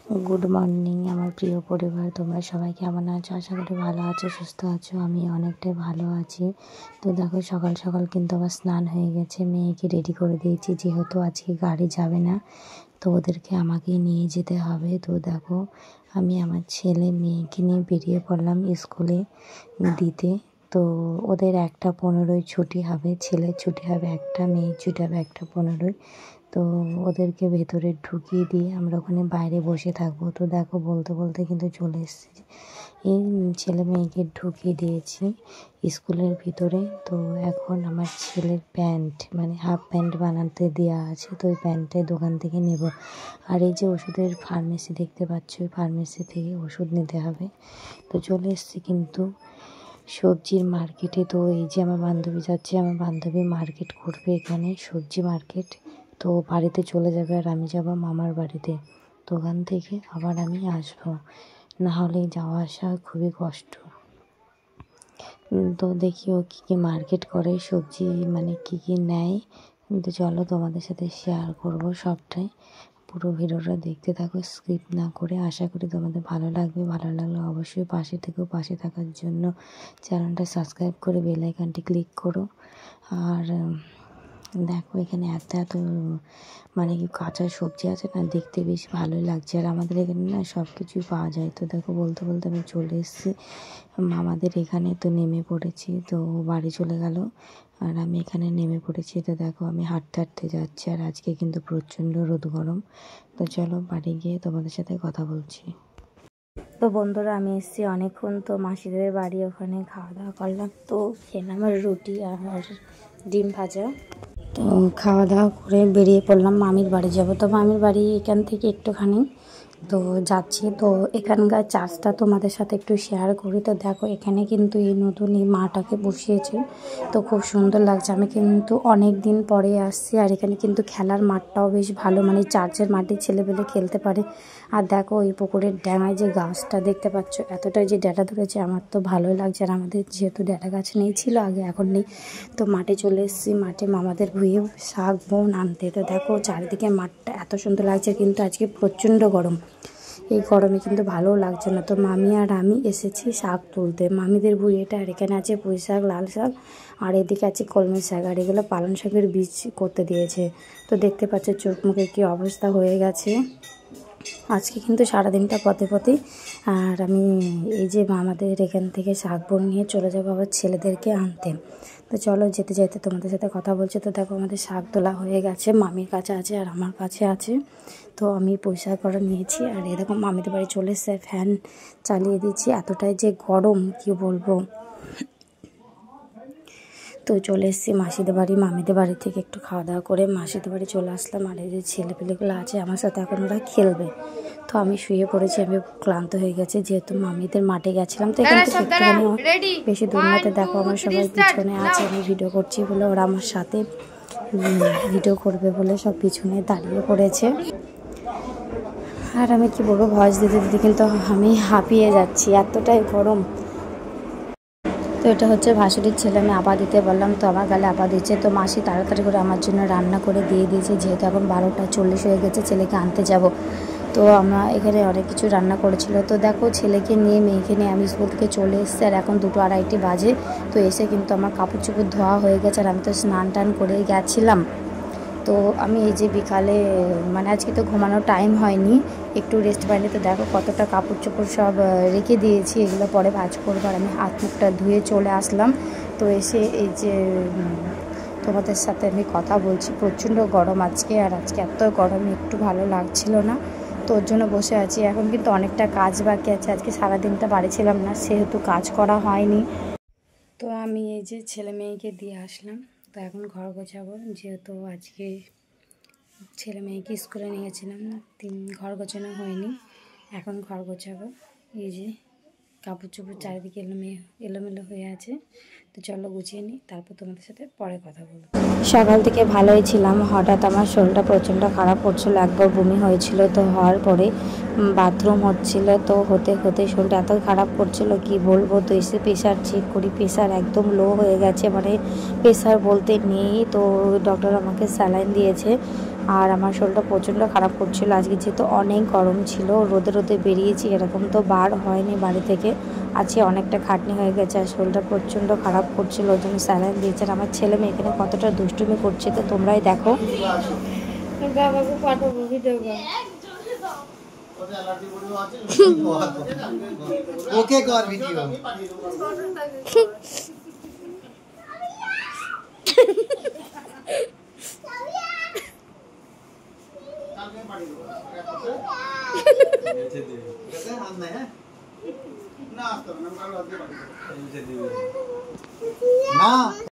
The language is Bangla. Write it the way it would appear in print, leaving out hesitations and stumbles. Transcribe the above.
গুড মর্নিং আমার প্রিয় পরিবার, তোমরা সবাই কেমন আছো? আশা করি ভালো আছো, সুস্থ আছো। আমি অনেকটাই ভালো আছি। তো দেখো সকাল সকাল কিন্তু আমার স্নান হয়ে গেছে, মেয়েকে রেডি করে দিয়েছি, যেহেতু আজকে গাড়ি যাবে না তো ওদেরকে আমাকেই নিয়ে যেতে হবে। তো দেখো আমি আমার ছেলে মেয়েকে নিয়ে বেরিয়ে পড়লাম স্কুলে দিতে। তো ওদের 1টা 15 ছুটি হবে, ছেলের ছুটি হবে 1টা, মেয়ের ছুটি হবে 1টা 15। তো ওদেরকে ভেতরে ঢুকিয়ে দিয়ে আমরা ওখানে বাইরে বসে থাকবো। তো দেখো বলতে বলতে কিন্তু চলে এসেছি, এই ছেলে মেয়েকে ঢুকিয়ে দিয়েছি স্কুলের ভিতরে। তো এখন আমার ছেলের প্যান্ট মানে হাফ প্যান্ট বানাতে দেওয়া আছে, তো ওই প্যান্টের দোকান থেকে নেব। আর এই যে ওষুধের ফার্মেসি দেখতে পাচ্ছ, ওই ফার্মেসি থেকে ওষুধ নিতে হবে। তো চলে এসেছি কিন্তু সবজির মার্কেটে। তো এই যে আমার বান্ধবী যাচ্ছে, আমার বান্ধবী মার্কেট করবে এখানে, সবজি মার্কেট। তো বাড়িতে চলে যাবে আর আমি যাব মামার বাড়িতে। তো ওখান থেকে আবার আমি আসবো, না হলে যাওয়া আসা খুবই কষ্ট। তো দেখি ও কী কী মার্কেট করে, সবজি মানে কী কী নেয়। কিন্তু চলো তোমাদের সাথে শেয়ার করব সবটাই। পুরো ভিডিওটা দেখতে থাকো স্কিপ না করে। আশা করি তোমাদের ভালো লাগবে। ভালো লাগলে অবশ্যই পাশে থেকেও, পাশে থাকার জন্য চ্যানেলটা সাবস্ক্রাইব করে বেল আইকনটি ক্লিক করো। আর দেখো এখানে এত এত মানে কি কাঁচা সবজি আছে না, দেখতে বেশ ভালোই লাগছে। আর আমাদের এখানে না সব কিছুই পাওয়া যায়। তো দেখো বলতে বলতে আমি চলে এসেছি মামাদের এখানে। তো নেমে পড়েছি, তো বাড়ি চলে গেল আর আমি এখানে নেমে পড়েছি। তো দেখো আমি হাঁটতে হাঁটতে যাচ্ছি, আর আজকে কিন্তু প্রচণ্ড রোদ গরম। তো চলো বাড়ি গিয়ে তোমাদের সাথে কথা বলছি। তো বন্ধুরা আমি এসেছি অনেকক্ষণ, তো মাসিদের বাড়ি, ওখানে খাওয়া দাওয়া করলাম। তো খেলাম আমার রুটি আর ডিম ভাজা। তো খাওয়া দাওয়া করে বেরিয়ে পড়লাম মামির বাড়ি যাব। তো মামির বাড়ি এখান থেকে একটুখানি তো যাচ্ছি। তো এখানকার চার্জটা তোমাদের সাথে একটু শেয়ার করি। তো দেখো এখানে কিন্তু এই নতুন এই মাটাকে বসিয়েছে, তো খুব সুন্দর লাগছে। আমি কিন্তু অনেক দিন পরে আসছি, আর এখানে কিন্তু খেলার মাঠটাও বেশ ভালো, মানে চার্চের মাঠে ছেলেপেলে খেলতে পারে। আর দেখো ওই পুকুরের ডাঙায় যে গাছটা দেখতে পাচ্ছ, এতটাই যে ডেটা ধরেছে আমার তো ভালোই লাগছে। আর আমাদের যেহেতু ডেটা গাছ নেই, ছিল আগে, এখন নেই। তো মাঠে চলে এসেছি, মাঠে মামাদের ভুঁয়ে শাক বোন আনতে। তো দেখো চারিদিকে মাঠটা এত সুন্দর লাগছে, কিন্তু আজকে প্রচণ্ড গরম। এই গরমে কিন্তু ভালোও লাগছে না। তো মামি আর আমি এসেছি শাক তুলতে মামিদের ভুঁইয়েটা। আর এখানে আছে পুঁই শাক, লাল শাক, আর এদিকে আছে কলমি শাক, আর এগুলো পালং শাকের বীজ করতে দিয়েছে। তো দেখতে পাচ্ছ চোখ মুখে কী অবস্থা হয়ে গেছে। আজকে কিন্তু সারাদিনটা পথে পথে। আর আমি এই যে মামাদের এখান থেকে শাক বোন নিয়ে চলে যাবো আবার ছেলেদেরকে আনতে। তো চলো যেতে যেতে তোমাদের সাথে কথা বলছি। তো দেখো আমাদের শাক তোলা হয়ে গেছে, মামির কাছে আছে আর আমার কাছে আছে। তো আমি পয়সা করে নিয়েছি, আর এরকম মামিদের বাড়ি চলে এসে ফ্যান চালিয়ে দিচ্ছি, এতটাই যে গরম কি বলবো। তো চলে এসেছি মাসিদের বাড়ি, মামিদের বাড়ি থেকে একটু খাওয়া দাওয়া করে মাসিদের বাড়ি চলে আসলাম। আর এই যে ছেলেপেলেগুলো আছে আমার সাথে, এখন ওরা খেলবে। তো আমি শুয়ে পড়েছি, আমি ক্লান্ত হয়ে গেছি যেহেতু মামিদের মাঠে গেছিলাম। তো এখান থেকে একটুখানি বেশি দূর না। তো দেখো আমার সবাই পিছনে আছে, আমি ভিডিও করছি বলে ওরা আমার সাথে ভিডিও করবে বলে সব পিছনে দাঁড়িয়ে পড়েছে। আর আমি কি বলবো, ভয়েস দিতে দিতে কিন্তু আমি হাঁপিয়ে যাচ্ছি, এতটাই গরম। তো এটা হচ্ছে ভাসুরির ছেলে, আমি আপা দিতে বললাম, তো আমার গালে আপা দিচ্ছে। তো মাসি তাড়াতাড়ি করে আমার জন্য রান্না করে দিয়ে দিয়েছে, যেহেতু এখন 12টা 40 হয়ে গেছে, ছেলেকে আনতে যাব। তো আমরা এখানে অনেক কিছু রান্না করেছিল। তো দেখো ছেলেকে নিয়ে মেয়েকে নিয়ে আমি স্কুল থেকে চলে এসেছি, আর এখন 2-2:30 বাজে। তো এসে কিন্তু আমার কাপড় চোপড় ধোয়া হয়ে গেছে, আর আমি তো স্নান টান করে গেছিলাম। তো আমি এই যে বিকালে মানে আজকে তো ঘুমানোর টাইম হয়নি, একটু রেস্ট পাইনি। তো দেখো কতটা কাপড় চোপড় সব রেখে দিয়েছি, এগুলো পরে ভাঁজ করবো। আর আমি হাত মুখটা ধুয়ে চলে আসলাম। তো এসে এই যে তোমাদের সাথে আমি কথা বলছি, প্রচণ্ড গরম আজকে। আর আজকে এত গরমে একটু ভালো লাগছিল না, তো ওর জন্য বসে আছি। এখন কিন্তু অনেকটা কাজ বাকি আছে, আজকে সারাদিনটা বাড়ি ছিলাম না, সেহেতু কাজ করা হয়নি। তো আমি এই যে ছেলে মেয়েকে দিয়ে আসলাম। তো এখন ঘর গোছাবো, যেহেতু আজকে ছেলে মেয়েকে স্কুলে নিয়ে গেছিলাম, ঘর গোছানো হয়নি। এখন ঘর গোছাবো। এই যে কাপড় চোপড় চারিদিকে এলোমেলো হয়ে আছে। তো চলো গুছিয়ে নিই, তারপর তোমাদের সাথে পরে কথা বলবো। সকাল থেকে ভালোই ছিলাম, হঠাৎ আমার শরীরটা প্রচণ্ড খারাপ করছিল, একবার বমি হয়েছিল। তো হওয়ার পরে বাথরুম হচ্ছিল, তো হতে হতে শরীরটা এত খারাপ করছিল কি বলবো। তো এসে প্রেশার চেক করি, প্রেশার একদম লো হয়ে গেছে, মানে প্রেশার বলতে নেই। তো ডক্টর আমাকে স্যালাইন দিয়েছে। আর আমার শরীরটা প্রচণ্ড খারাপ করছিল আজকে, যেহেতু অনেক গরম ছিল, রোদে রোদে বেরিয়েছি, এরকম তো বার হয়নি বাড়ি থেকে। আজকে অনেকটা খাটনি হয়ে গেছে আর শরীরটা প্রচণ্ড খারাপ করছিল, ওই জন্য স্যালাইন দিয়েছে। আর আমার ছেলে মেয়ে এখানে কতটা দুষ্টুমি করছে তো তোমরাই দেখো। বাবাকে পাঠাবো ভিডিও কল। ওকে কর ভিডিও। না